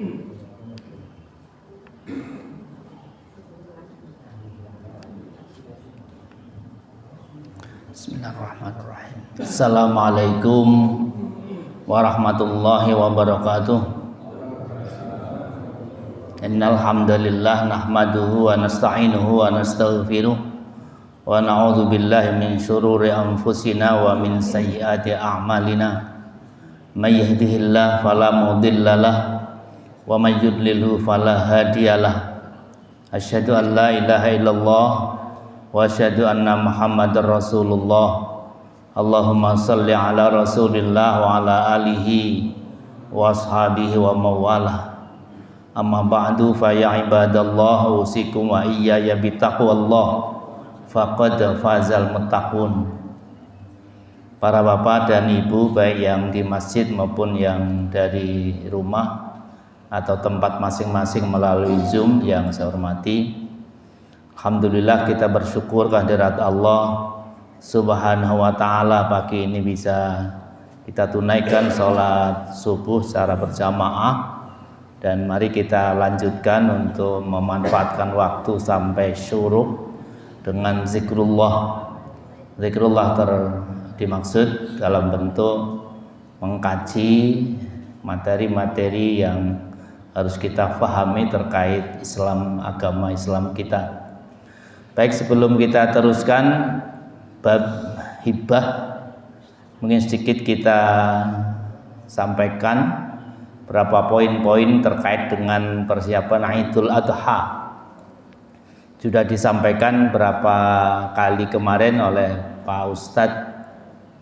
Bismillahirrahmanirrahim. Assalamualaikum warahmatullahi wabarakatuh. Innal hamdalillah nahmaduhu wa nasta'inuhu wa nastaghfiruh wa na'udzu billahi min syururi anfusina wa min sayyiati a'malina. May yahdihillahu fala mudhillalah wa may yudlilhu fala hadiyalah. Asyhadu an la ilaha illallah wa asyhadu anna Muhammadar Rasulullah. Allahumma shalli ala Rasulillah wa ala alihi wa ashabihi wa mawalah. Amma ba'du fa ya ibadallah usikum wa iyaya bitaqwallah faqad fazal muttaqun. Para bapak dan ibu baik yang di masjid maupun yang dari rumah atau tempat masing-masing melalui Zoom yang saya hormati, alhamdulillah kita bersyukur kehadirat Allah Subhanahu wa ta'ala pagi ini bisa kita tunaikan sholat subuh secara berjamaah. Dan mari kita lanjutkan untuk memanfaatkan waktu sampai syuruk dengan zikrullah. Zikrullah dimaksud dalam bentuk mengkaji materi-materi yang harus kita pahami terkait Islam, agama Islam kita. Baik, sebelum kita teruskan bab hibah, mungkin sedikit kita sampaikan berapa poin-poin terkait dengan persiapan Idul Adha. Sudah disampaikan berapa kali kemarin oleh Pak Ustadz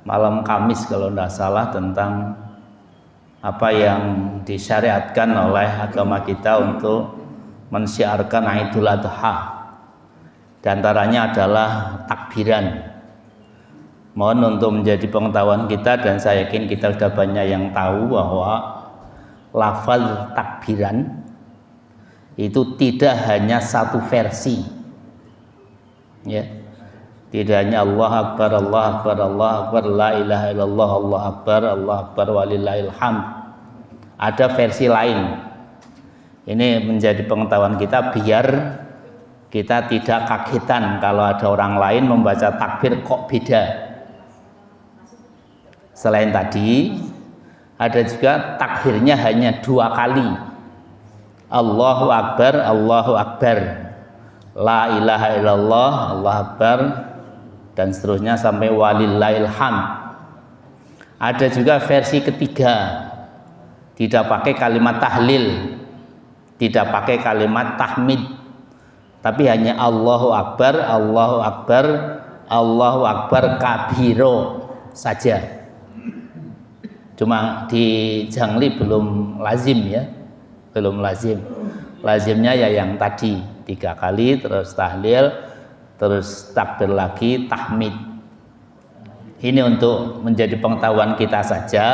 malam Kamis kalau tidak salah tentang apa yang disyariatkan oleh agama kita untuk mensyiarkan Idul Adha. Di antaranya adalah takbiran. Mohon untuk menjadi pengetahuan kita, dan saya yakin kita sudah banyak yang tahu bahwa lafaz takbiran itu tidak hanya satu versi, ya. Tidak hanya Allah Akbar, Allah Akbar, Allah Akbar, la ilaha illallah, Allah Akbar walillahil hamd. Ada versi lain. Ini menjadi pengetahuan kita biar kita tidak kagetan kalau ada orang lain membaca takbir kok beda. Selain tadi, ada juga takbirnya hanya 2 kali. Allahu Akbar, Allahu Akbar, la ilaha illallah, Allah Akbar, dan seterusnya sampai walillahil hamd. Ada juga versi ketiga, tidak pakai kalimat tahlil, tidak pakai kalimat tahmid, tapi hanya Allahu Akbar, Allahu Akbar, Allahu Akbar kabiro saja. Cuma di Jangli belum lazim, ya, belum lazim. Lazimnya ya yang tadi 3 kali, terus tahlil, terus takbir lagi, tahmid. Ini untuk menjadi pengetahuan kita saja,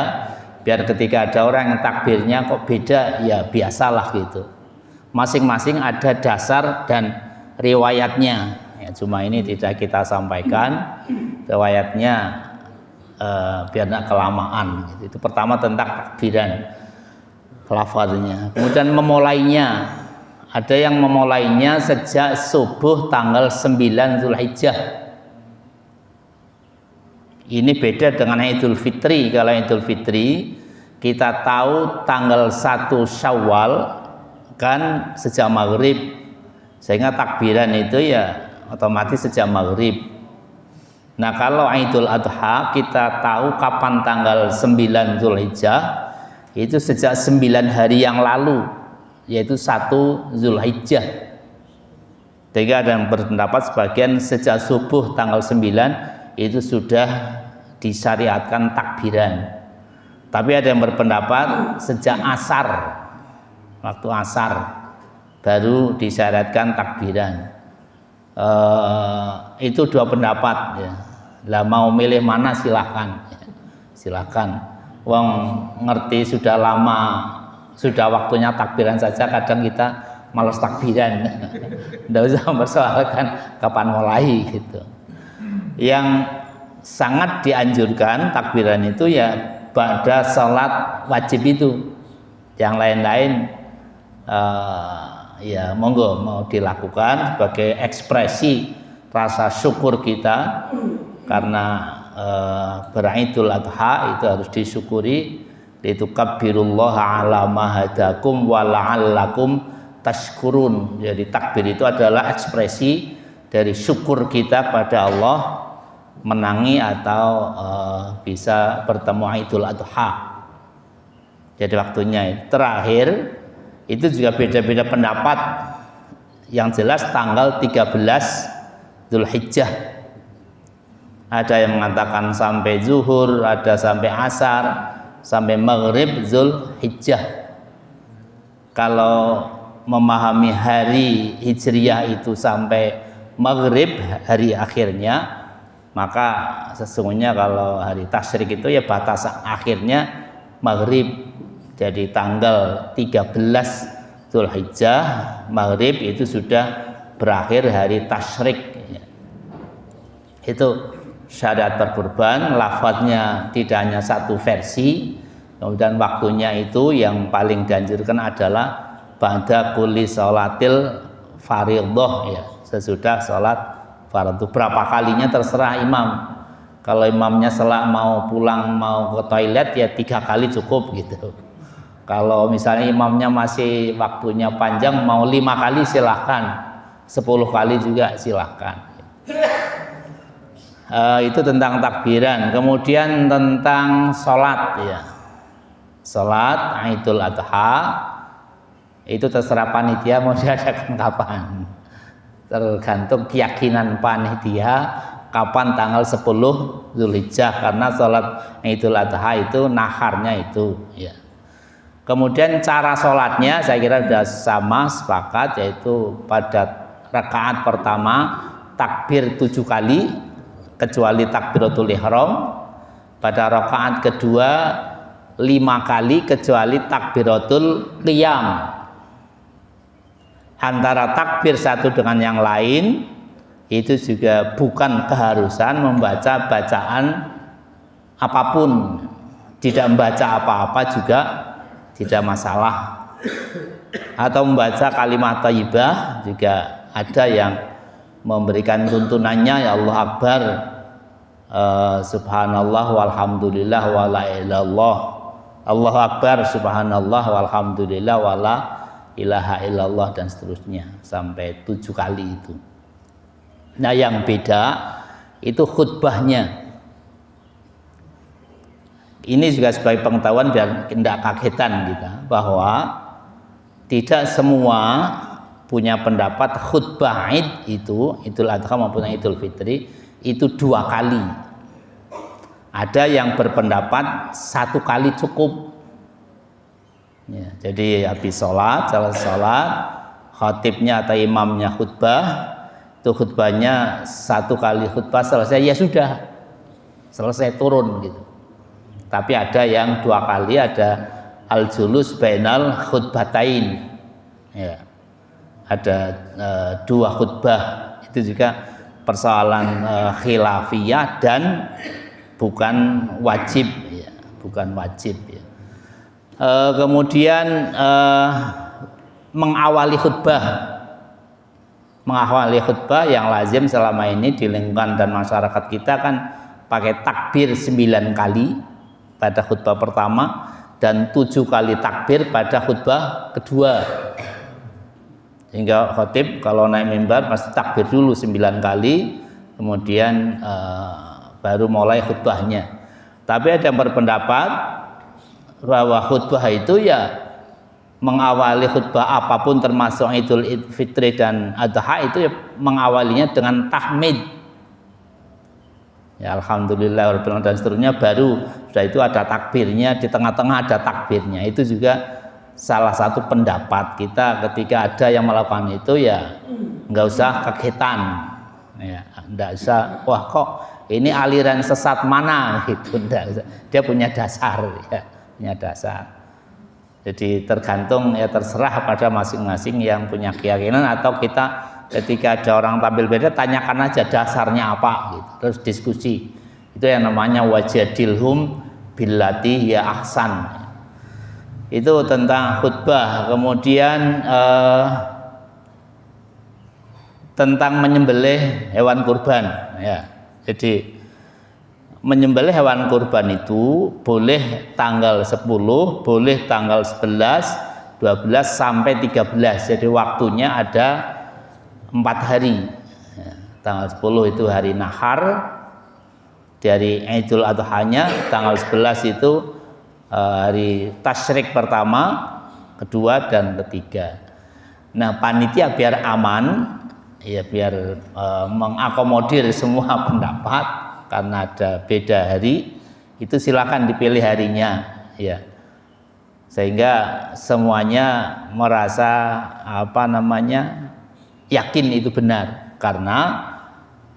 biar ketika ada orang yang takbirnya kok beda, ya biasalah gitu. Masing-masing ada dasar dan riwayatnya. Ya, cuma ini tidak kita sampaikan riwayatnya. Biar tidak kelamaan gitu. Itu pertama tentang takbiran lafaznya. Kemudian memulainya, ada yang memulainya sejak subuh tanggal 9 Zulhijjah. Ini beda dengan Idul Fitri. Kalau Idul Fitri kita tahu tanggal 1 Syawal kan sejak maghrib, sehingga takbiran itu ya otomatis sejak maghrib. Nah, kalau Idul Adha kita tahu kapan tanggal 9 Zulhijjah, itu sejak 9 hari yang lalu, yaitu 1 Zulhijjah. Jadi ada yang berpendapat sebagian sejak subuh tanggal 9 itu sudah disyariatkan takbiran. Tapi ada yang berpendapat sejak asar, waktu asar baru disyariatkan takbiran. Itu 2 pendapat, ya. Lah mau milih mana silahkan, silahkan. Wong ngerti sudah lama, sudah waktunya takbiran saja, kadang kita malas takbiran. Nggak usah mempersoalkan kapan mulai gitu. Yang sangat dianjurkan takbiran itu ya pada sholat wajib itu. Yang lain-lain ya monggo mau dilakukan sebagai ekspresi rasa syukur kita karena beridul adha itu harus disyukuri, itu kabbirullaha ala ma hadakum wa la'allakum tashkurun. Jadi takbir itu adalah ekspresi dari syukur kita pada Allah menangi atau bisa bertemu Idul Adha. Jadi waktunya terakhir itu juga beda-beda pendapat. Yang jelas tanggal 13 Dzulhijjah. Ada yang mengatakan sampai zuhur, ada sampai asar, sampai maghrib Dzulhijjah. Kalau memahami hari Hijriyah itu sampai maghrib hari akhirnya, maka sesungguhnya kalau hari tasyrik itu ya batas akhirnya maghrib. Jadi tanggal 13 Dzulhijjah maghrib itu sudah berakhir hari tasyrik. Itu syariat berkurban, lafadznya tidak hanya satu versi, kemudian waktunya itu yang paling dianjurkan adalah ba'da kulli sholatil fardhah, ya, sesudah sholat fardu. Berapa kalinya terserah imam. Kalau imamnya mau pulang mau ke toilet ya 3 kali cukup gitu. Kalau misalnya imamnya masih waktunya panjang mau 5 kali silahkan, 10 kali juga silahkan. Itu tentang takbiran. Kemudian tentang sholat, ya, sholat Idul Adha itu terserah panitia mau diadakan kapan, tergantung keyakinan panitia kapan tanggal 10 Dzulhijjah, karena sholat Idul Adha itu naharnya itu, ya. Kemudian cara sholatnya saya kira sudah sama sepakat, yaitu pada rakaat pertama takbir 7 kali kecuali takbiratul ihram, pada rakaat kedua 5 kali kecuali takbiratul qiyam. Antara takbir satu dengan yang lain itu juga bukan keharusan membaca bacaan apapun, tidak membaca apa-apa juga tidak masalah, atau membaca kalimat thayyibah juga ada yang memberikan tuntunannya, ya Allah Akbar, subhanallah walhamdulillah wala ilaha illallah, Allahu Akbar subhanallah walhamdulillah wala ilaha illallah, dan seterusnya sampai 7 kali itu. Nah yang beda itu khutbahnya. Ini juga sebagai pengetahuan biar tidak kagetan kita, bahwa tidak semua punya pendapat khutbah Id itu, Idul Adha maupun Idul Fitri itu 2 kali. Ada yang berpendapat 1 kali cukup, ya, jadi habis sholat, selesai sholat, khatibnya atau imamnya khutbah, itu khutbahnya 1 kali khutbah selesai, ya sudah selesai turun gitu. Tapi ada yang 2 kali, ada al-julus bainal khutbatain, ya, ada 2 khutbah. Itu juga persoalan khilafiyah dan bukan wajib, ya, bukan wajib, ya. Kemudian mengawali khutbah yang lazim selama ini di lingkungan dan masyarakat kita kan pakai takbir 9 kali pada khutbah pertama dan 7 kali takbir pada khutbah kedua. Sehingga khatib kalau naik mimbar pasti takbir dulu 9 kali, kemudian baru mulai khutbahnya. Tapi ada yang berpendapat bahwa khutbah itu ya mengawali khutbah apapun termasuk Idul Fitri dan Adha itu ya mengawalinya dengan tahmid, ya alhamdulillah dan seterusnya, baru sudah itu ada takbirnya, di tengah-tengah ada takbirnya. Itu juga salah satu pendapat kita ketika ada yang melakukan itu, ya nggak usah kagetan, ya nggak usah wah kok ini aliran sesat mana gitu, dia punya dasar, ya, punya dasar. Jadi tergantung, ya terserah pada masing-masing yang punya keyakinan, atau kita ketika ada orang tampil beda tanyakan aja dasarnya apa gitu, terus diskusi. Itu yang namanya wajadilhum billati ya ahsan. Itu tentang khutbah. Kemudian tentang menyembelih hewan kurban ya. Jadi menyembelih hewan kurban itu boleh tanggal 10, boleh tanggal 11, 12 sampai 13. Jadi waktunya ada 4 hari. Ya, tanggal 10 itu hari nahar dari Idul Adha-nya, tanggal 11 itu hari tasyrik pertama, kedua dan ketiga. Nah, panitia biar aman ya, biar mengakomodir semua pendapat karena ada beda hari, itu silakan dipilih harinya ya, sehingga semuanya merasa yakin itu benar, karena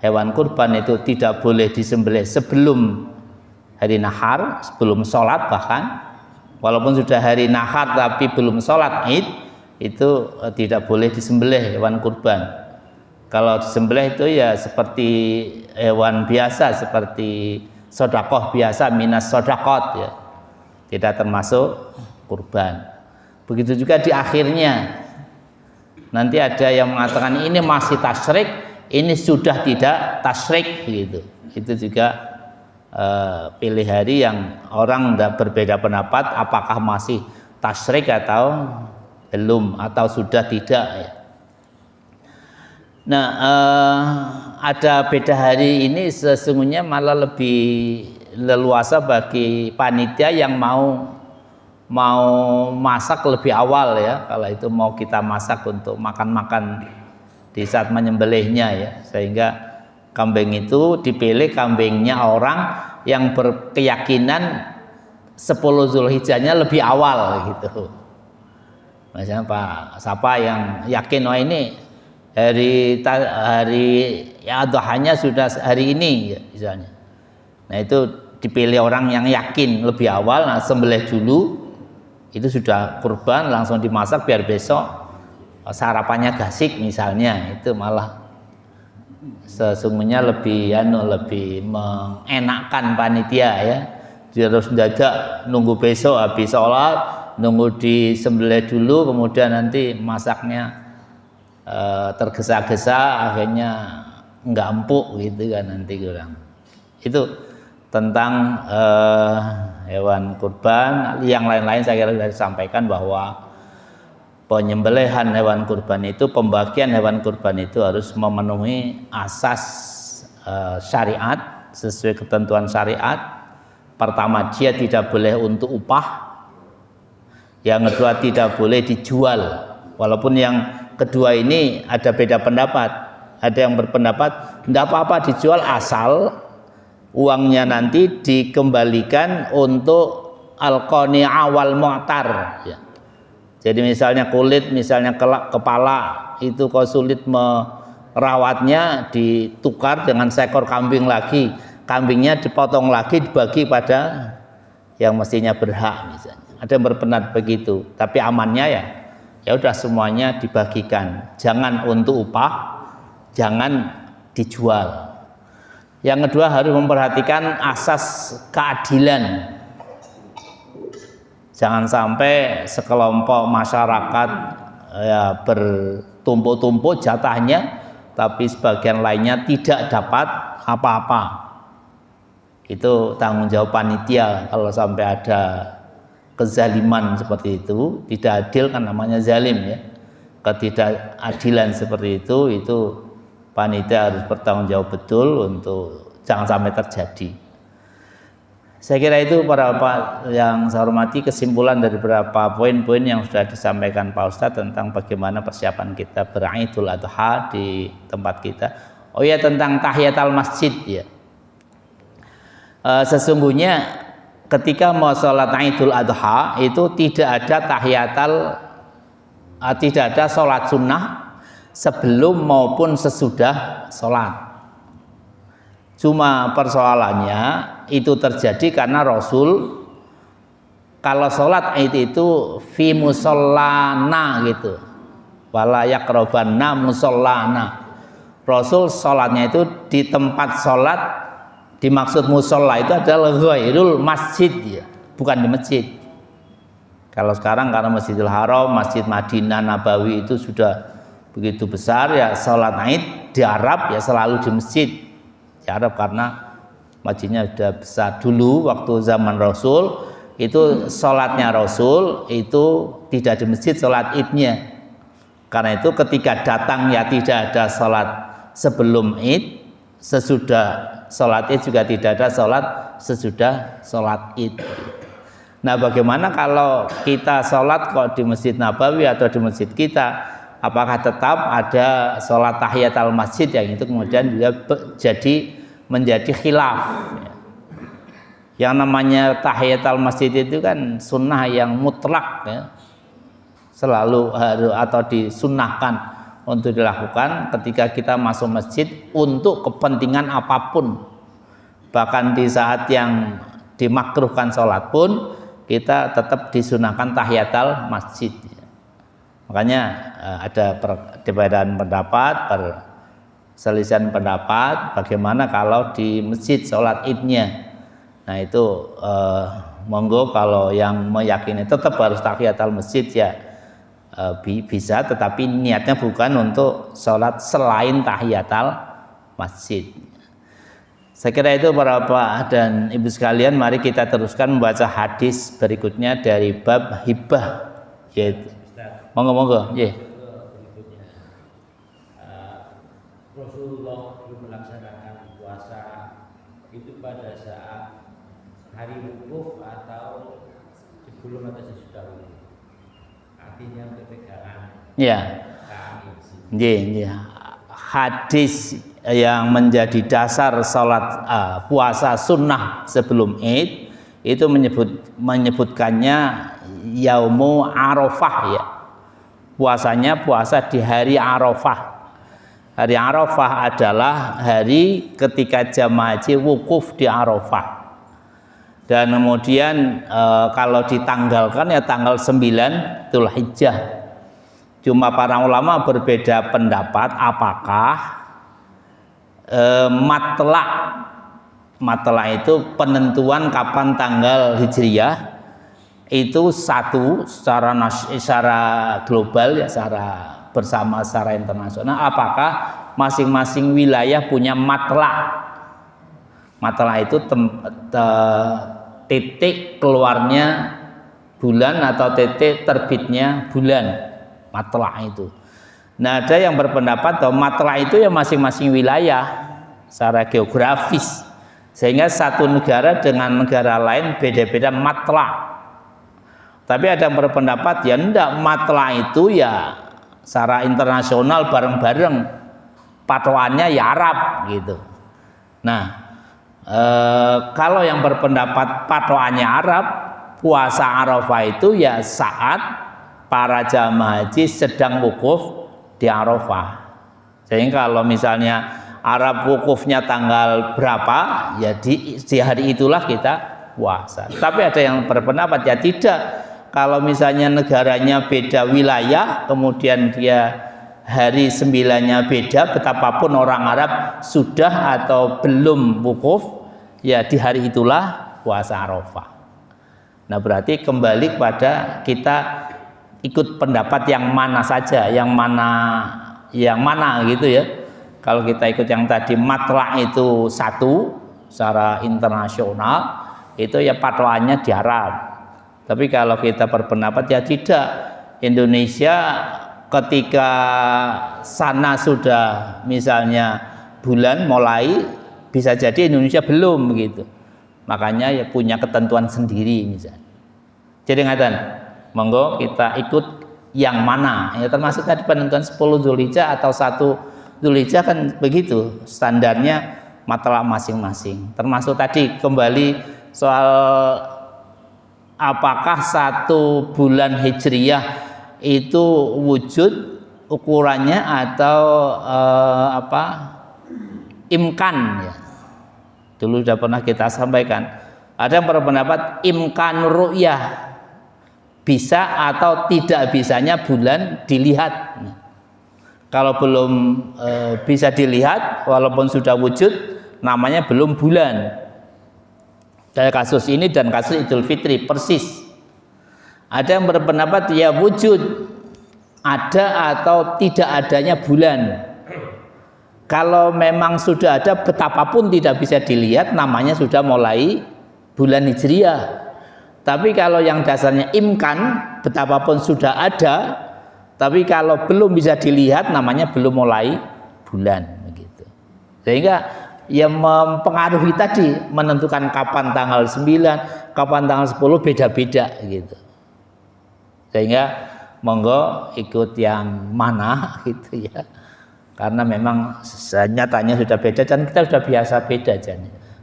hewan kurban itu tidak boleh disembelih sebelum hari nahar, sebelum sholat. Bahkan walaupun sudah hari nahar tapi belum sholat id, itu tidak boleh disembelih hewan kurban. Kalau disembelih itu ya seperti hewan biasa, seperti sodakoh biasa, minas sodakot ya, tidak termasuk kurban. Begitu juga di akhirnya, nanti ada yang mengatakan ini masih tasyrik, ini sudah tidak tasyrik gitu. Itu juga pilih hari yang orang berbeda pendapat apakah masih tasyrik atau belum, atau sudah tidak ya. Nah, ada beda hari ini sesungguhnya malah lebih leluasa bagi panitia yang mau masak lebih awal ya. Kalau itu mau kita masak untuk makan-makan di saat menyembelihnya ya, sehingga kambing itu dipilih kambingnya orang yang berkeyakinan 10 Zulhijjahnya lebih awal gitu. Misalnya Pak, siapa yang yakin oh ini hari ya adhanya sudah hari ini ya, misalnya. Nah, itu dipilih orang yang yakin lebih awal, nah sembelih dulu, itu sudah kurban langsung dimasak biar besok sarapannya gasik misalnya. Itu malah sesungguhnya lebih mengenakkan panitia ya. Dia harus mendadak nunggu besok habis sholat, nunggu disembelih dulu, kemudian nanti masaknya tergesa-gesa, akhirnya nggak empuk gitu kan nanti kurang. Itu tentang hewan kurban. Yang lain-lain saya kira sudah disampaikan bahwa penyembelihan hewan kurban itu, pembagian hewan kurban itu harus memenuhi asas syariat, sesuai ketentuan syariat. Pertama, dia tidak boleh untuk upah. Yang kedua, tidak boleh dijual. Walaupun yang kedua ini ada beda pendapat. Ada yang berpendapat tidak apa-apa dijual asal uangnya nanti dikembalikan untuk al-qani'ah wal mu'tar ya. Jadi misalnya kulit, misalnya kepala itu kalau sulit merawatnya, ditukar dengan seekor kambing lagi, kambingnya dipotong lagi, dibagi pada yang mestinya berhak misalnya. Ada yang berpendapat begitu, tapi amannya ya udah semuanya dibagikan, jangan untuk upah, jangan dijual. Yang kedua, harus memperhatikan asas keadilan. Jangan sampai sekelompok masyarakat ya bertumpuk-tumpuk jatahnya, tapi sebagian lainnya tidak dapat apa-apa. Itu tanggung jawab panitia. Kalau sampai ada kezaliman seperti itu, tidak adil kan namanya zalim ya. Ketidakadilan seperti itu panitia harus bertanggung jawab betul untuk jangan sampai terjadi. Saya kira itu para Bapak yang saya hormati, kesimpulan dari beberapa poin-poin yang sudah disampaikan Pak Ustadz tentang bagaimana persiapan kita beridul adha di tempat kita. Oh ya, tentang tahiyatul masjid ya. Sesungguhnya ketika mau sholat idul adha itu tidak ada sholat sunnah sebelum maupun sesudah sholat. Cuma persoalannya itu terjadi karena Rasul kalau sholat itu fi musallana gitu, wala yaqrabanna musallana. Rasul sholatnya itu di tempat sholat, dimaksud musola itu adalah ghairul masjid ya, bukan di masjid. Kalau sekarang karena Masjidil Haram, Masjid Madinah Nabawi itu sudah begitu besar, ya sholat Id di Arab ya selalu di masjid di Arab karena masjidnya sudah besar. Dulu waktu zaman Rasul itu sholatnya Rasul itu tidak di masjid sholat Idnya. Karena itu ketika datang ya tidak ada sholat sebelum Id, sesudah sholat Id juga tidak ada sholat sesudah sholat Id. Nah, bagaimana kalau kita sholat kok di Masjid Nabawi atau di masjid kita? Apakah tetap ada sholat tahiyat al masjid yang itu kemudian juga menjadi khilaf? Yang namanya tahiyat al masjid itu kan sunnah yang mutlak, ya. Selalu harus atau disunnahkan untuk dilakukan ketika kita masuk masjid untuk kepentingan apapun. Bahkan di saat yang dimakruhkan sholat pun kita tetap disunahkan tahiyat al masjid. Makanya ada perbedaan pendapat, perselisihan pendapat bagaimana kalau di masjid sholat Idnya. Nah itu monggo kalau yang meyakini tetap harus tahiyatul masjid ya bisa, tetapi niatnya bukan untuk sholat selain tahiyatul masjid. Saya kira itu para bapak dan ibu sekalian, mari kita teruskan membaca hadis berikutnya dari bab hibah, yaitu monggo nggih. Rasulullah melaksanakan puasa itu pada saat hari wukuf atau sebelum atau sesudah wukuf. Artinya untuk pegangan. Ya. Nggih. Hadis yang menjadi dasar salat puasa sunnah sebelum Id itu menyebutkannya yaumu Arafah, ya. Puasanya puasa di hari Arafah. Hari Arafah adalah hari ketika jamaah haji wukuf di Arafah. Dan kemudian kalau ditanggalkan ya tanggal 9 Dzulhijjah. Cuma para ulama berbeda pendapat apakah matla itu penentuan kapan tanggal Hijriyah itu satu secara global, ya secara bersama secara internasional. Apakah masing-masing wilayah punya matla itu titik keluarnya bulan atau titik terbitnya bulan, matla itu. Nah, ada yang berpendapat bahwa matla itu ya masing-masing wilayah secara geografis, sehingga satu negara dengan negara lain beda-beda matla. Tapi ada yang berpendapat ya enggak, matla itu ya secara internasional bareng-bareng, patokannya ya Arab gitu. Nah, kalau yang berpendapat patokannya Arab, puasa Arafah itu ya saat para jamaah haji sedang wukuf di Arafah. Sehingga kalau misalnya Arab wukufnya tanggal berapa, ya di hari itulah kita puasa. Tapi ada yang berpendapat ya tidak. Kalau misalnya negaranya beda wilayah, kemudian dia hari 9-nya beda, betapapun orang Arab sudah atau belum wukuf, ya di hari itulah puasa Arafah. Nah, berarti kembali kepada kita ikut pendapat yang mana saja, yang mana gitu ya. Kalau kita ikut yang tadi matla itu satu secara internasional, itu ya patokannya di Arab. Tapi kalau kita berpendapat ya tidak, Indonesia ketika sana sudah misalnya bulan mulai, bisa jadi Indonesia belum begitu. Makanya ya punya ketentuan sendiri misalnya. Jadi ngaten, monggo kita ikut yang mana. Ya termasuk tadi penentuan 10 Dzulhijjah atau 1 Dzulhijjah kan begitu standarnya matla masing-masing. Termasuk tadi kembali soal apakah 1 bulan Hijriyah itu wujud ukurannya atau imkan ya. Dulu sudah pernah kita sampaikan. Ada yang berpendapat imkan ru'yah, bisa atau tidak bisanya bulan dilihat. Kalau belum bisa dilihat, walaupun sudah wujud, namanya belum bulan. Kayak kasus ini dan kasus Idul Fitri persis. Ada yang berpendapat ya wujud, ada atau tidak adanya bulan. Kalau memang sudah ada, betapapun tidak bisa dilihat, namanya sudah mulai bulan Hijriah. Tapi kalau yang dasarnya imkan, betapapun sudah ada, tapi kalau belum bisa dilihat, namanya belum mulai bulan. Begitu. Sehingga yang mempengaruhi tadi, menentukan kapan tanggal 9, kapan tanggal 10, beda-beda gitu. Sehingga monggo ikut yang mana gitu ya. Karena memang nyatanya sudah beda dan kita sudah biasa beda aja.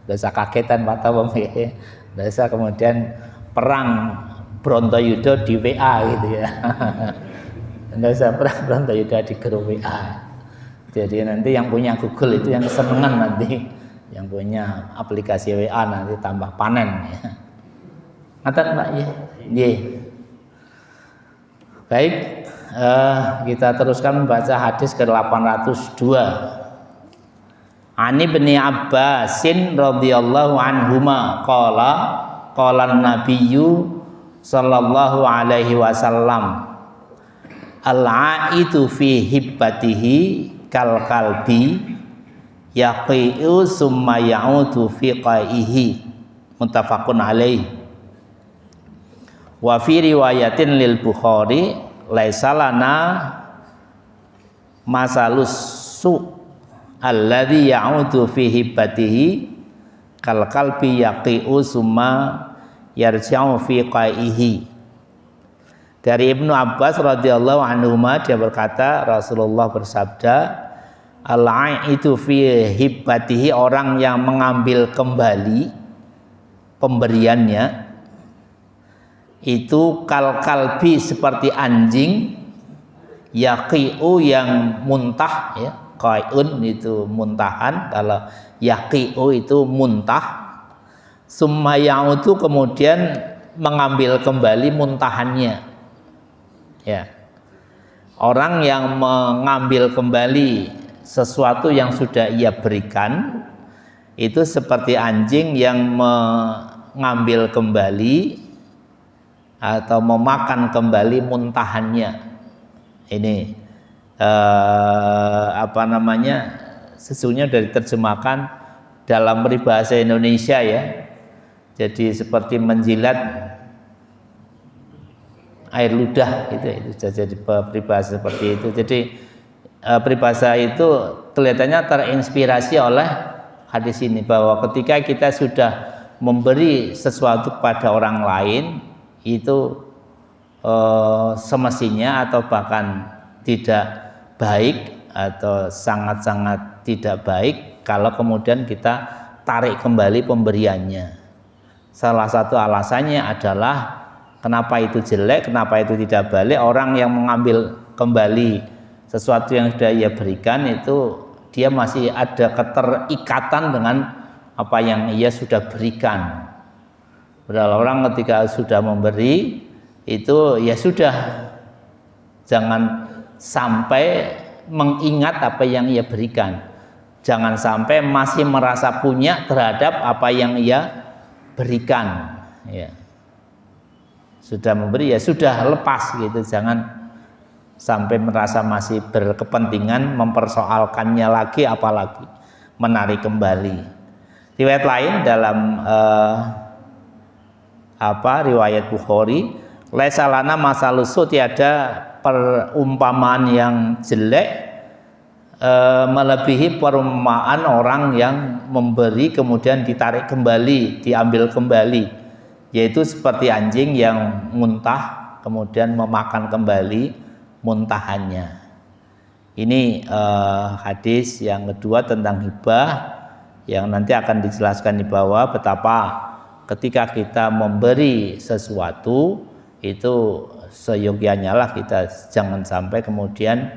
Nggak usah kagetan Pak Tawam ya. Nggak usah kemudian perang Brontoyudo di WA gitu ya. Nggak usah perang Brontoyudo di grup WA. Jadi nanti yang punya Google itu yang kesenangan nanti. Yang punya aplikasi WA nanti tambah panen ya. Ngaten Pak ya. Nggih. Baik. Kita teruskan membaca hadis ke-802. Ani bin Abbasin radhiyallahu anhuma qala nabiyyu sallallahu alaihi wasallam al-aitu fi hibbatihi kal kalbi yaqi'u summa ya'udu fi qaihi muttafaqun alaihi. Wa fi riwayatin lil Bukhari laisalana masalus su alladhi ya'udu fi hibbatihi kal qalbi yaqi'u summa yarja'u fi qaihi. Dari Ibnu Abbas radhiyallahu anhuma dia berkata, Rasulullah bersabda, al-aitu fi hibbatihi, orang yang mengambil kembali pemberiannya itu kal kalbi seperti anjing, yaqi'u yang muntah ya, qai'un itu muntahan, kalau yaqi'u itu muntah, summa ya'udu kemudian mengambil kembali muntahannya ya. Orang yang mengambil kembali sesuatu yang sudah ia berikan itu seperti anjing yang mengambil kembali atau memakan kembali muntahannya. Ini sesungguhnya dari terjemahkan dalam peribahasa Indonesia ya. Jadi seperti menjilat air ludah itu jadi peribahasa seperti itu. Jadi peribahasa itu kelihatannya terinspirasi oleh hadis ini, bahwa ketika kita sudah memberi sesuatu kepada orang lain itu semestinya atau bahkan tidak baik atau sangat-sangat tidak baik kalau kemudian kita tarik kembali pemberiannya. Salah satu alasannya adalah kenapa itu jelek, kenapa itu tidak baik. Orang yang mengambil kembali sesuatu yang sudah ia berikan itu dia masih ada keterikatan dengan apa yang ia sudah berikan. Padahal orang ketika sudah memberi itu ya sudah, jangan sampai mengingat apa yang ia berikan, jangan sampai masih merasa punya terhadap apa yang ia berikan ya. Sudah memberi ya sudah, lepas gitu, jangan sampai merasa masih berkepentingan mempersoalkannya lagi, apalagi menarik kembali. Riwayat lain dalam riwayat Bukhari, laisa lana masalusu, tiada perumpamaan yang jelek melebihi perumpamaan orang yang memberi kemudian ditarik kembali, diambil kembali, yaitu seperti anjing yang muntah kemudian memakan kembali muntahannya. Ini hadis yang kedua tentang hibah, yang nanti akan dijelaskan di bawah, betapa ketika kita memberi sesuatu itu seyogyanya lah kita jangan sampai kemudian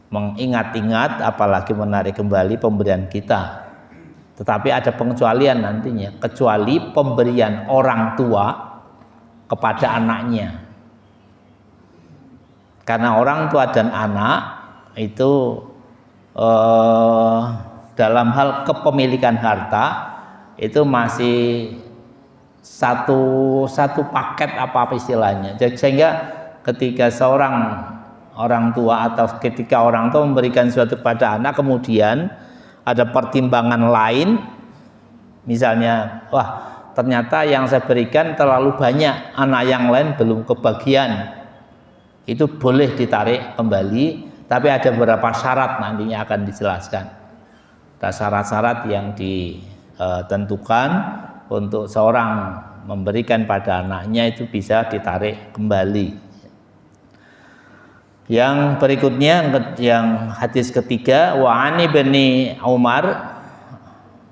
mengingat-ingat apalagi menarik kembali pemberian kita. Tetapi ada pengecualian nantinya, kecuali pemberian orang tua kepada anaknya. Karena orang tua dan anak itu dalam hal kepemilikan harta itu masih satu paket apa istilahnya. Sehingga ketika seorang orang tua atau ketika orang tua memberikan sesuatu pada anak, kemudian ada pertimbangan lain, misalnya, wah ternyata yang saya berikan terlalu banyak, anak yang lain belum kebagian, itu boleh ditarik kembali, tapi ada beberapa syarat nantinya akan dijelaskan. Ada syarat-syarat yang ditentukan untuk seorang memberikan pada anaknya itu bisa ditarik kembali. Yang berikutnya, yang hadis ketiga, wa ani bani Umar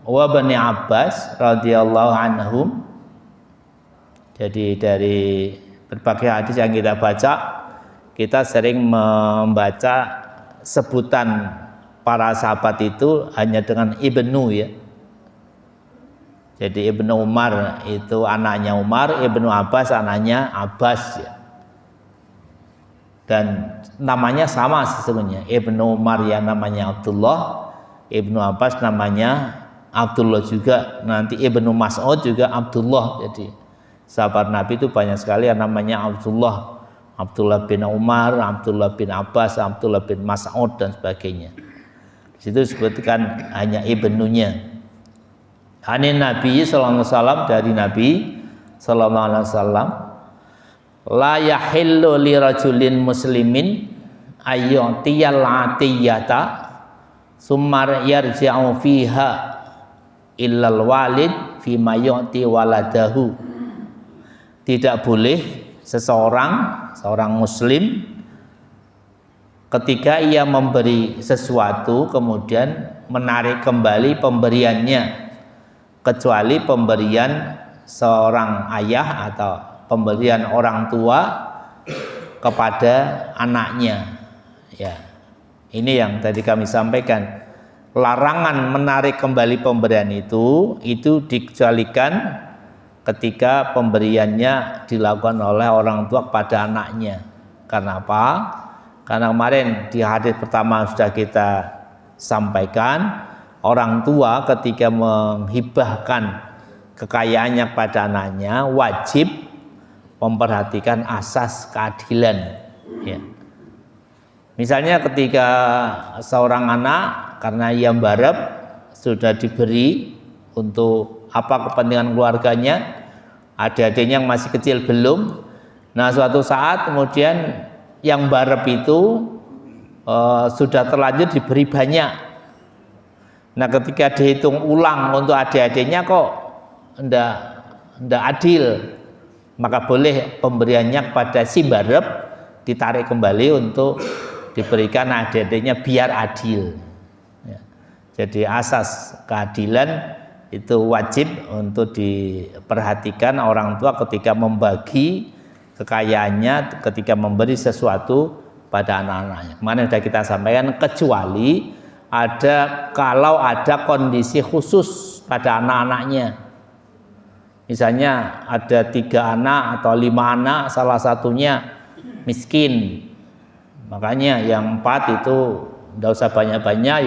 wa bani Abbas radhiyallahu anhum. Jadi dari berbagai hadis yang kita baca, kita sering membaca sebutan para sahabat itu hanya dengan ibnu ya. Jadi Ibnu Umar itu anaknya Umar, Ibnu Abbas anaknya Abbas ya. Dan namanya sama sesungguhnya. Ibnu Umar ya namanya Abdullah, Ibnu Abbas namanya Abdullah juga. Nanti Ibnu Mas'ud juga Abdullah. Jadi sahabat Nabi itu banyak sekali yang namanya Abdullah. Abdullah bin Umar, Abdullah bin Abbas, Abdullah bin Mas'ud dan sebagainya. Di situ disebutkan hanya ibnunya. Anin Nabi sallallahu alaihi wasallam, dari Nabi sallallahu alaihi wasallam, la yahillu li rajulin muslimin ayyutiyal atiyata summa yarji'u fiha illal walid fima yu'ti waladahu. Tidak boleh seorang muslim ketika ia memberi sesuatu kemudian menarik kembali pemberiannya, kecuali pemberian seorang ayah atau pemberian orang tua kepada anaknya. Ya, ini yang tadi kami sampaikan. Larangan menarik kembali pemberian itu dikecualikan ketika pemberiannya dilakukan oleh orang tua kepada anaknya. Karena apa? Karena kemarin di hadis pertama sudah kita sampaikan, orang tua ketika menghibahkan kekayaannya pada anaknya wajib memperhatikan asas keadilan ya. Misalnya ketika seorang anak karena ia mbarep sudah diberi untuk apa kepentingan keluarganya, adik-adiknya yang masih kecil belum. Nah suatu saat kemudian yang mbarep itu sudah terlanjur diberi banyak. Nah ketika dihitung ulang untuk adik-adiknya kok ndak adil, maka boleh pemberiannya kepada si mbarep ditarik kembali untuk diberikan adik-adiknya biar adil ya. Jadi asas keadilan itu wajib untuk diperhatikan orang tua ketika membagi kekayaannya, ketika memberi sesuatu pada anak-anaknya. Kemarin sudah kita sampaikan, kecuali kalau ada kondisi khusus pada anak-anaknya. Misalnya ada 3 anak atau 5 anak, salah satunya miskin, makanya yang 4 itu tidak usah banyak-banyak,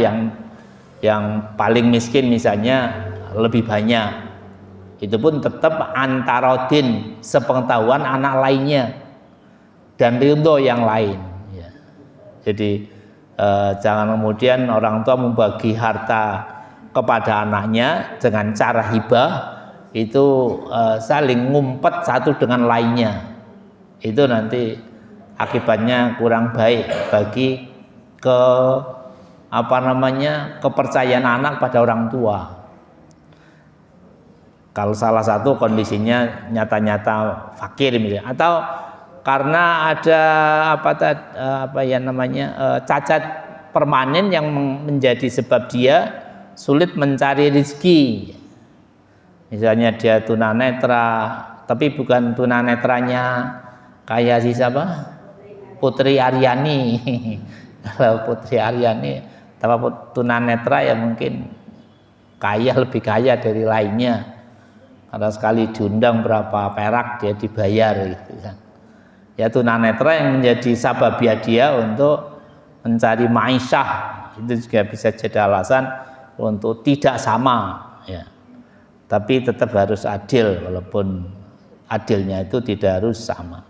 yang paling miskin misalnya lebih banyak. Itu pun tetap antarodin, sepengetahuan anak lainnya dan ridho yang lain ya. Jadi jangan kemudian orang tua membagi harta kepada anaknya dengan cara hibah itu saling ngumpet satu dengan lainnya. Itu nanti akibatnya kurang baik bagi kepercayaan anak pada orang tua. Kalau salah satu kondisinya nyata-nyata fakir misalnya, atau karena ada cacat permanen yang menjadi sebab dia sulit mencari rezeki. Misalnya dia tunanetra, tapi bukan tunanetranya kayak siapa? Putri Aryani. Kalau Putri Aryani, tapi tunanetra ya mungkin lebih kaya dari lainnya. Karena sekali diundang berapa perak dia dibayar gitu kan. Ya tunanetra yang menjadi sababiah dia untuk mencari maisyah, itu juga bisa jadi alasan untuk tidak sama ya. tapi tetap harus adil, walaupun adilnya itu tidak harus sama.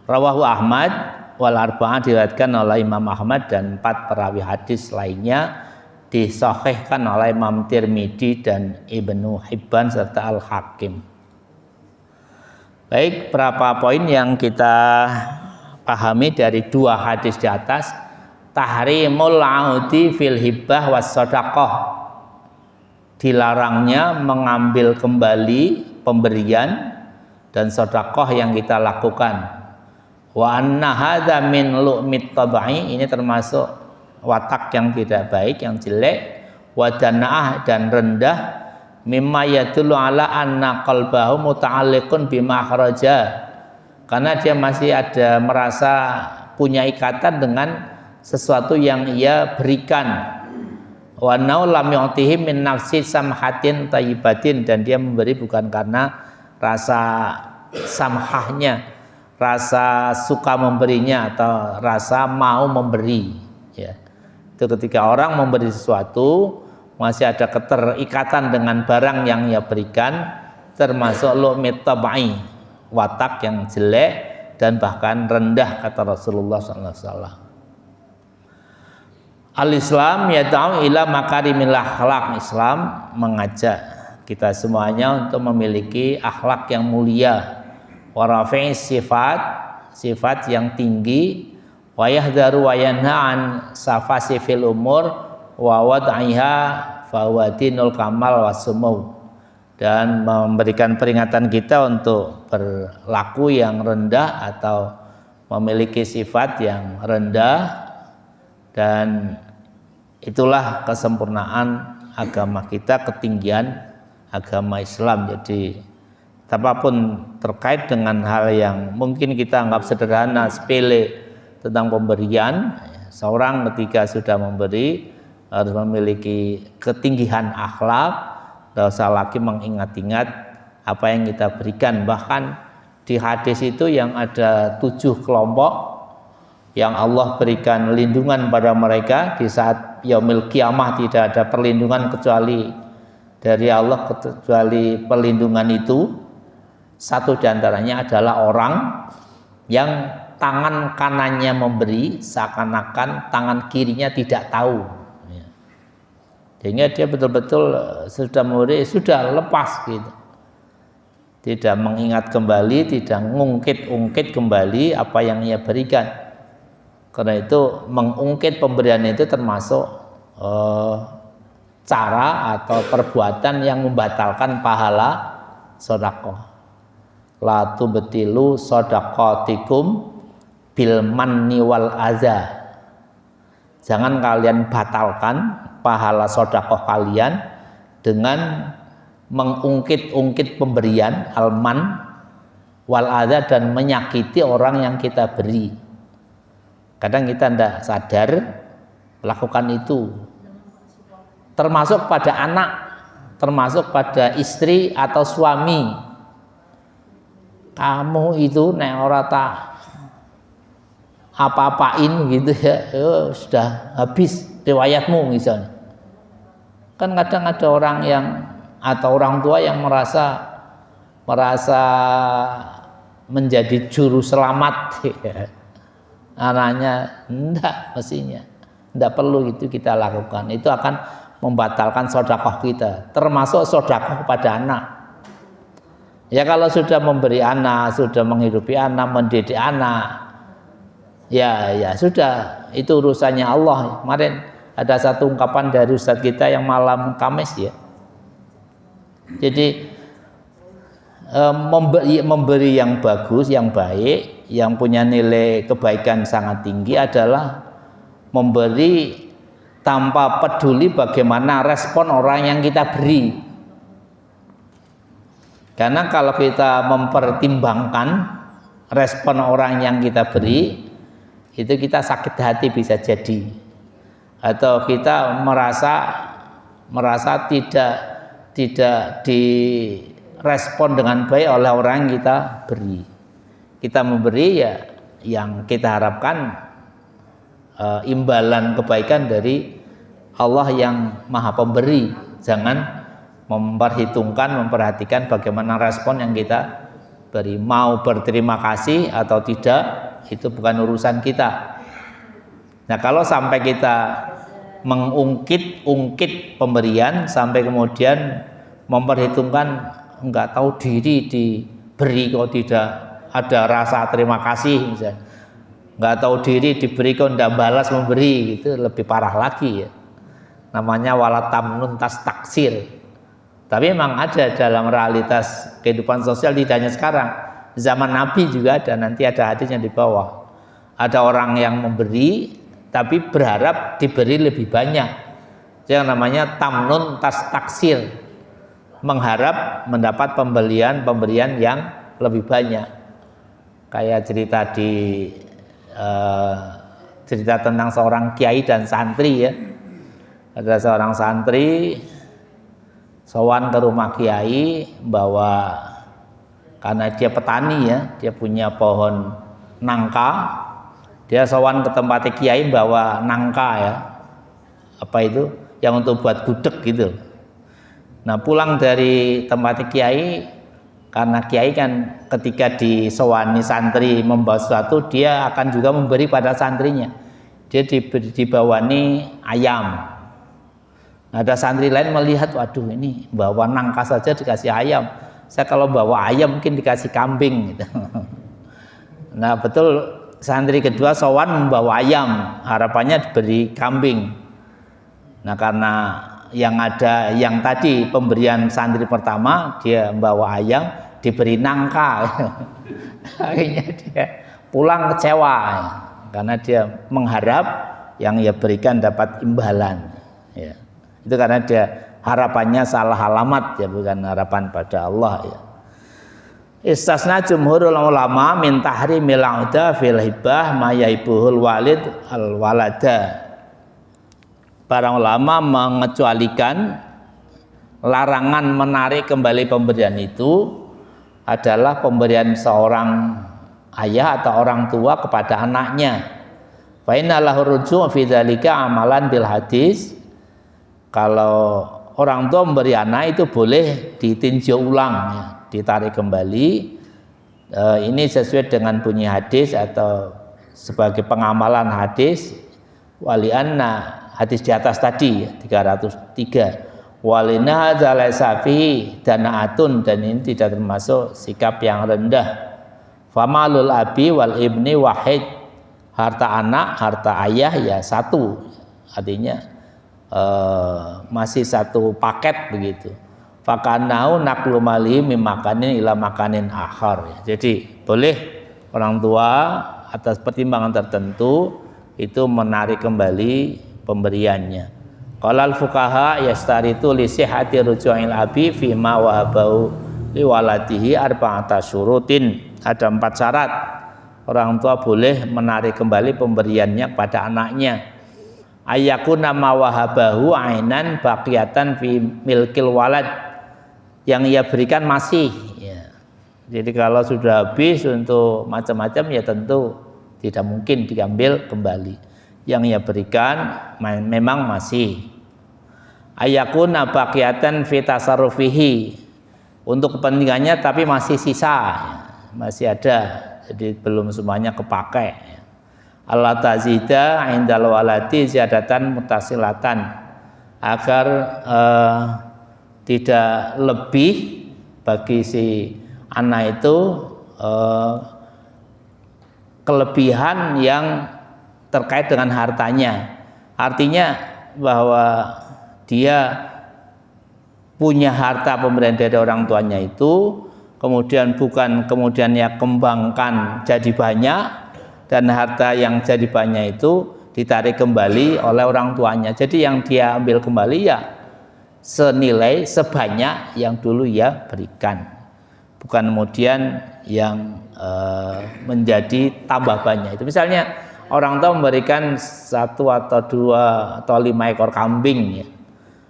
Rawahu Ahmad wal arba'ah, diriwayatkan oleh Imam Ahmad dan 4 perawi hadis lainnya, disahihkan oleh Imam Tirmidzi dan Ibnu Hibban serta Al-Hakim. Baik, berapa poin yang kita pahami dari 2 hadis di atas? Tahrimul audi fil hibah was shadaqah, dilarangnya mengambil kembali pemberian dan sedekah yang kita lakukan. Wa anna hadza min lu'mit tabai, ini termasuk watak yang tidak baik, yang jelek. Wa dana'ah, dan rendah. Mimma yadullu ala anna qalbahu muta'alliqun bima kharaja, karena dia masih ada merasa punya ikatan dengan sesuatu yang ia berikan. Wa nau lam yu'tihi min nafsi samhatin thayyibatin, dan dia memberi bukan karena rasa samhahnya, rasa suka memberinya atau rasa mau memberi, ya. Itu ketika orang memberi sesuatu masih ada keterikatan dengan barang yang ia berikan, termasuk lu'mit tabai, watak yang jelek dan bahkan rendah, kata Rasulullah SAW. Al-Islam yad'u ila makarimil akhlak, Islam mengajak kita semuanya untuk memiliki akhlak yang mulia, wa rafi'i sifat yang tinggi, wa yahdharu wa yanha an safasifil umur wa wad'iha fawadinul kamal wasumuh, dan memberikan peringatan kita untuk berlaku yang rendah atau memiliki sifat yang rendah, dan itulah kesempurnaan agama kita, ketinggian agama Islam. Jadi apapun terkait dengan hal yang mungkin kita anggap sederhana, sepele tentang pemberian, seorang ketika sudah memberi harus memiliki ketinggian akhlak, tidak usah lagi mengingat-ingat apa yang kita berikan. Bahkan di hadis itu yang ada 7 kelompok yang Allah berikan lindungan pada mereka di saat yaumil kiamah, tidak ada perlindungan kecuali dari Allah, kecuali perlindungan itu. Satu diantaranya adalah orang yang tangan kanannya memberi seakan-akan tangan kirinya tidak tahu, sehingga dia betul-betul sudah memberi, sudah lepas gitu, tidak mengingat kembali, tidak ngungkit-ungkit kembali apa yang ia berikan. Karena itu mengungkit pemberian itu termasuk cara atau perbuatan yang membatalkan pahala sedekah. La tubtilu shadaqatikum bil manni wal adza. Jangan kalian batalkan pahala sedekah kalian dengan mengungkit-ungkit pemberian, alman wal adza, dan menyakiti orang yang kita beri. Kadang kita tidak sadar melakukan itu, termasuk pada anak, termasuk pada istri atau suami. Kamu itu nek ora tak apa-apain gitu ya, sudah habis riwayatmu misalnya. Kan kadang ada orang yang atau orang tua yang merasa menjadi juru selamat ya. Anaknya enggak, mestinya enggak perlu itu kita lakukan. Itu akan membatalkan sedekah kita, termasuk sedekah kepada anak. Ya kalau sudah memberi anak, sudah menghidupi anak, mendidik anak, ya sudah, itu urusannya Allah. Kemarin ada satu ungkapan dari Ustadz kita yang malam Kamis ya. Jadi memberi yang bagus, yang baik, yang punya nilai kebaikan sangat tinggi adalah memberi tanpa peduli bagaimana respon orang yang kita beri. Karena kalau kita mempertimbangkan respon orang yang kita beri, itu kita sakit hati bisa jadi, atau kita merasa tidak direspon dengan baik oleh orang yang kita beri. Kita memberi ya yang kita harapkan imbalan kebaikan dari Allah yang Maha Pemberi. Jangan memperhatikan bagaimana respon yang kita beri. Mau berterima kasih atau tidak, itu bukan urusan kita. Nah, kalau sampai kita mengungkit pemberian sampai kemudian memperhitungkan, enggak tahu diri diberi kok tidak ada rasa terima kasih misalnya, enggak tahu diri diberi kok enggak balas memberi, itu lebih parah lagi ya. Namanya wala tamnun tas taksir. Tapi memang ada dalam realitas kehidupan sosial, tidak hanya sekarang, zaman Nabi juga ada, nanti ada hadisnya di bawah. Ada orang yang memberi tapi berharap diberi lebih banyak. Itu yang namanya tamnun tas taksir, mengharap mendapat pemberian yang lebih banyak. Kayak cerita tentang seorang kiai dan santri ya. Ada seorang santri sowan ke rumah kiai, bawa, karena dia petani ya, dia punya pohon nangka, dia sowan ke tempat kiai bawa nangka ya, apa itu yang untuk buat gudeg gitu. Nah, pulang dari tempat kiai, karena kiai kan ketika disowani santri membawa sesuatu, dia akan juga memberi pada santrinya. Dia dibawani ayam. Ada santri lain melihat, waduh ini bawa nangka saja dikasih ayam, saya kalau bawa ayam mungkin dikasih kambing gitu. Nah, betul, santri kedua sowan membawa ayam, harapannya diberi kambing. Nah, karena yang tadi pemberian santri pertama dia membawa ayam, diberi nangka. Akhirnya dia pulang kecewa karena dia mengharap yang ia berikan dapat imbalan ya. Itu karena dia harapannya salah alamat ya, bukan harapan pada Allah ya. Istasna jumhurul ulama min tahrimil auda fil hibah ma yaibuhul walid al walada. Para ulama mengecualikan larangan menarik kembali pemberian itu adalah pemberian seorang ayah atau orang tua kepada anaknya. Fa inna lahu ruju' fi dzalika amalan bil hadis. Kalau orang tua memberi anak itu boleh ditinjau ulang ya, ditarik kembali. Ini sesuai dengan bunyi hadis atau sebagai pengamalan hadis wali anna, hadis di atas tadi 303. Walina hadza laisa fihi danaatun, dan ini tidak termasuk sikap yang rendah. Famalul abi wal ibni wahid, harta anak harta ayah ya satu, artinya masih satu paket begitu. Fakanahu naqlu mali mim makanin ila makanin akhar. Jadi boleh orang tua atas pertimbangan tertentu itu menarik kembali pemberiannya. Qalal fuqaha yastaritu li sihhati ruju'il abi fi ma wahabahu li waladihi arba'ata syurutin. Ada 4 syarat orang tua boleh menarik kembali pemberiannya pada anaknya. Ayakuna ma wahabahu ainan baqiyatan fi milkil walad, yang ia berikan masih ya. Jadi kalau sudah habis untuk macam-macam ya tentu tidak mungkin diambil kembali. Yang ia berikan memang masih. Ayakuna baqiyatan fi tasarrufihi, untuk kepentingannya tapi masih sisa ya. Masih ada, jadi belum semuanya kepakai. Allah tazida indal waladi ziyadatan mutasilatan, agar tidak lebih bagi si anak itu kelebihan yang terkait dengan hartanya. Artinya bahwa dia punya harta pemberian dari orang tuanya itu, kemudian kemudian kembangkan jadi banyak, dan harta yang jadi banyak itu ditarik kembali oleh orang tuanya. Jadi yang dia ambil kembali ya senilai sebanyak yang dulu ia berikan, bukan kemudian yang menjadi tambah banyak. Itu misalnya orang tua memberikan 1 atau 2 atau 5 ekor kambing ya,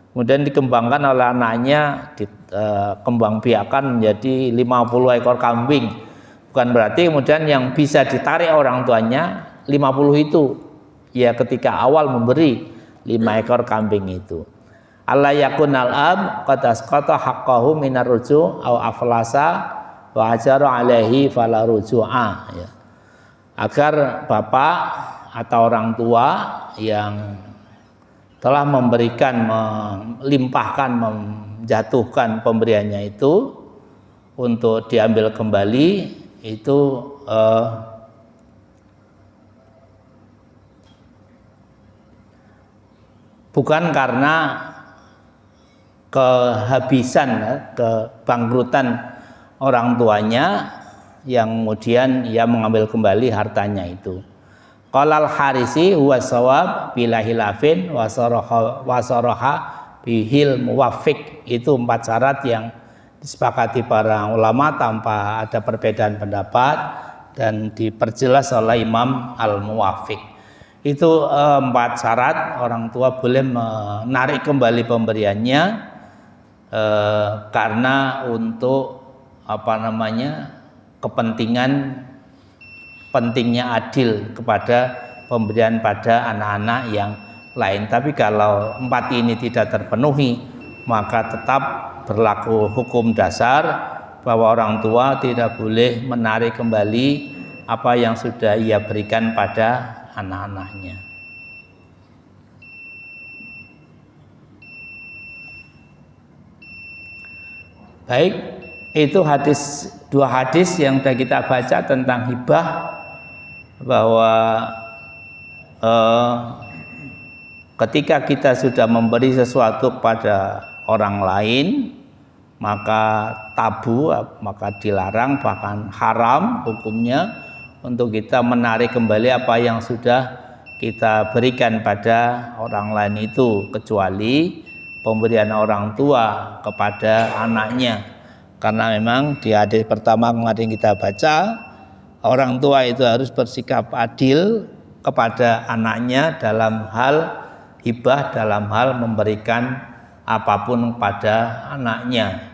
kemudian dikembangkan oleh anaknya, dikembang biakan menjadi 50 ekor kambing. Bukan berarti kemudian yang bisa ditarik orang tuanya 50 itu ya ketika awal memberi 5 ekor kambing itu. alla yakunal ab qad asqata haqqahu minar ruju' au aflasa wa ajara alaihi fala ruju'a, ya. Agar bapak atau orang tua yang telah memberikan, melimpahkan, menjatuhkan pemberiannya itu untuk diambil kembali itu bukan karena kehabisan, kebangkrutan orang tuanya yang kemudian ia mengambil kembali hartanya itu. Qalal Harisi huwa shawab bila hilafin wa saraha bihil muwafiq. Itu 4 syarat yang disepakati para ulama tanpa ada perbedaan pendapat dan diperjelas oleh Imam Al-Muwafiq. Itu 4 syarat orang tua boleh menarik kembali pemberiannya karena untuk pentingnya adil kepada pemberian pada anak-anak yang lain. Tapi kalau 4 ini tidak terpenuhi, maka tetap berlaku hukum dasar bahwa orang tua tidak boleh menarik kembali apa yang sudah ia berikan pada anak-anaknya. Baik, itu dua hadis yang sudah kita baca tentang hibah, bahwa ketika kita sudah memberi sesuatu pada orang lain maka tabu, maka dilarang, bahkan haram hukumnya untuk kita menarik kembali apa yang sudah kita berikan pada orang lain itu, kecuali pemberian orang tua kepada anaknya. Karena memang di hadis pertama kemarin kita baca, orang tua itu harus bersikap adil kepada anaknya dalam hal hibah, dalam hal memberikan apapun pada anaknya.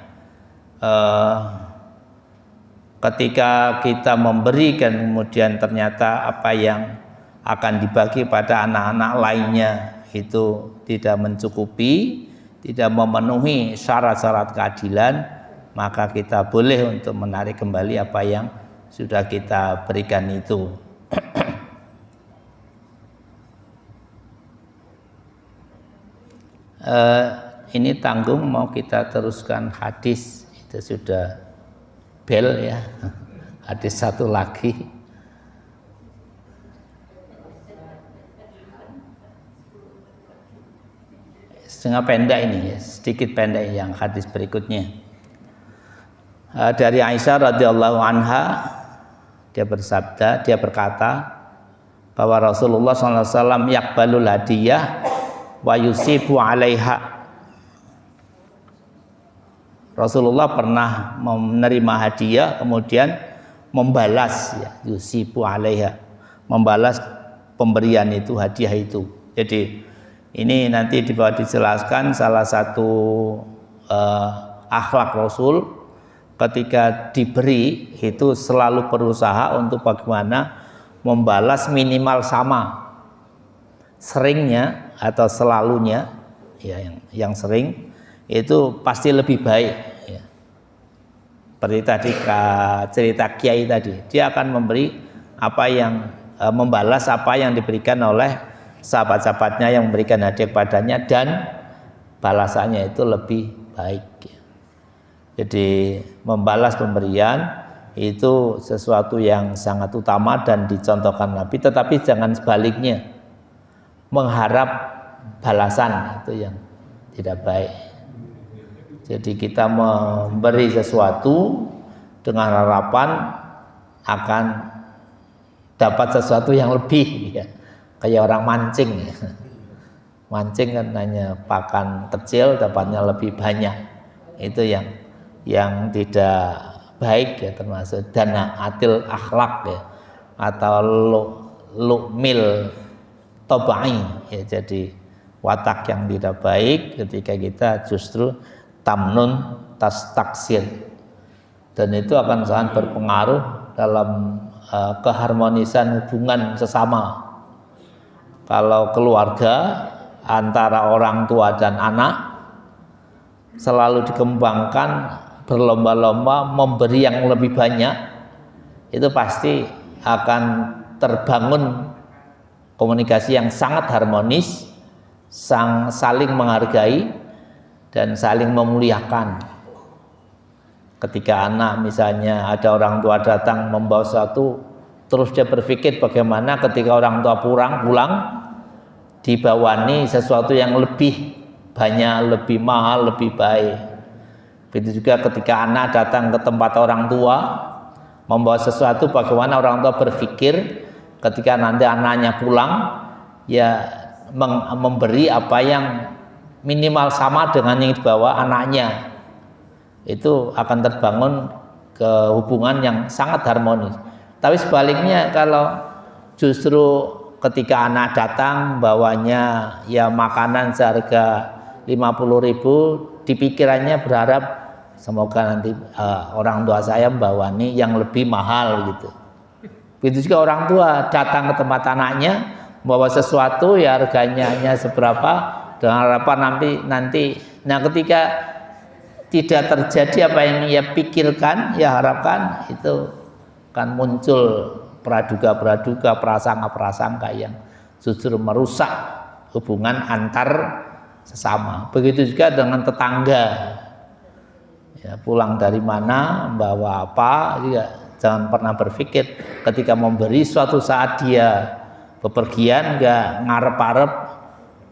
Ketika kita memberikan kemudian ternyata apa yang akan dibagi pada anak-anak lainnya itu tidak mencukupi, tidak memenuhi syarat-syarat keadilan, maka kita boleh untuk menarik kembali apa yang sudah kita berikan itu. Ini tanggung mau kita teruskan hadis, itu sudah bel ya. Hadis satu lagi. Setengah pendek ini ya, sedikit pendek yang hadis berikutnya. Dari Aisyah radhiyallahu anha, dia bersabda, dia berkata bahwa Rasulullah SAW yaqbalul hadiyah wa yusibu 'alaiha. Rasulullah pernah menerima hadiah kemudian membalas, ya, yusibu 'alaiha, membalas pemberian itu, hadiah itu. Jadi ini nanti di bawah dijelaskan salah satu akhlak Rasul ketika diberi itu selalu berusaha untuk bagaimana membalas minimal sama, seringnya atau selalunya, ya, yang sering itu pasti lebih baik, ya. Seperti tadi cerita Kiai tadi, dia akan memberi apa yang membalas apa yang diberikan oleh sahabat-sahabatnya yang memberikan hadiah padanya, dan balasannya itu lebih baik, ya. Jadi membalas pemberian itu sesuatu yang sangat utama dan dicontohkan Nabi, tetapi jangan sebaliknya mengharap balasan, itu yang tidak baik. Jadi kita memberi sesuatu dengan harapan akan dapat sesuatu yang lebih, ya. Kayak orang mancing, ya. Mancing kan hanya pakan kecil dapatnya lebih banyak, itu yang tidak baik, ya, termasuk dana atil akhlak, ya, atau lu'mil tobai, ya. Jadi watak yang tidak baik ketika kita justru tamnun tas taksir, dan itu akan sangat berpengaruh dalam keharmonisan hubungan sesama. Kalau keluarga antara orang tua dan anak selalu dikembangkan, berlomba-lomba memberi yang lebih banyak, itu pasti akan terbangun komunikasi yang sangat harmonis, saling menghargai dan saling memuliakan. Ketika anak misalnya ada orang tua datang membawa sesuatu, terus dia berpikir bagaimana ketika orang tua pulang dibawani sesuatu yang lebih banyak, lebih mahal, lebih baik. Begitu juga ketika anak datang ke tempat orang tua membawa sesuatu, bagaimana orang tua berpikir ketika nanti anaknya pulang, ya memberi apa yang minimal sama dengan yang dibawa anaknya. Itu akan terbangun hubungan yang sangat harmonis. Tapi sebaliknya, kalau justru ketika anak datang bawanya ya makanan seharga 50.000, dipikirannya berharap semoga nanti orang tua saya membawani yang lebih mahal gitu. Begitu juga orang tua datang ke tempat anaknya membawa sesuatu ya harganya hanya seberapa, dengan harapan nanti nah ketika tidak terjadi apa yang ia pikirkan, ia harapkan, itu akan muncul praduga-praduga, prasangka-prasangka yang justru merusak hubungan antar sesama. Begitu juga dengan tetangga, ya, pulang dari mana, membawa apa, juga jangan pernah berpikir ketika memberi suatu saat dia bepergian nggak ngarep-arep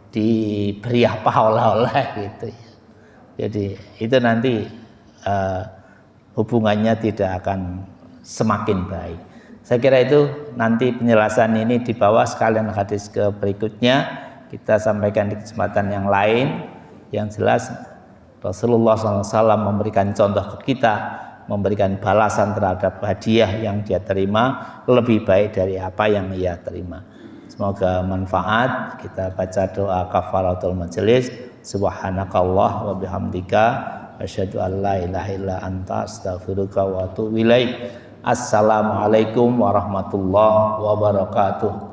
diberi apa oleh-oleh gitu ya. Jadi itu nanti hubungannya tidak akan semakin baik. Saya kira itu nanti penjelasan ini di bawah sekalian hadis ke berikutnya kita sampaikan di kesempatan yang lain. Yang jelas Rasulullah SAW memberikan contoh ke kita, memberikan balasan terhadap hadiah yang dia terima lebih baik dari apa yang ia terima. Semoga manfaat. Kita baca doa kafaratul majelis. Subhanakallah wa bihamdika asyhadu an la ilaha illa anta astaghfiruka wa atubu ilaik. Assalamualaikum warahmatullahi wabarakatuh.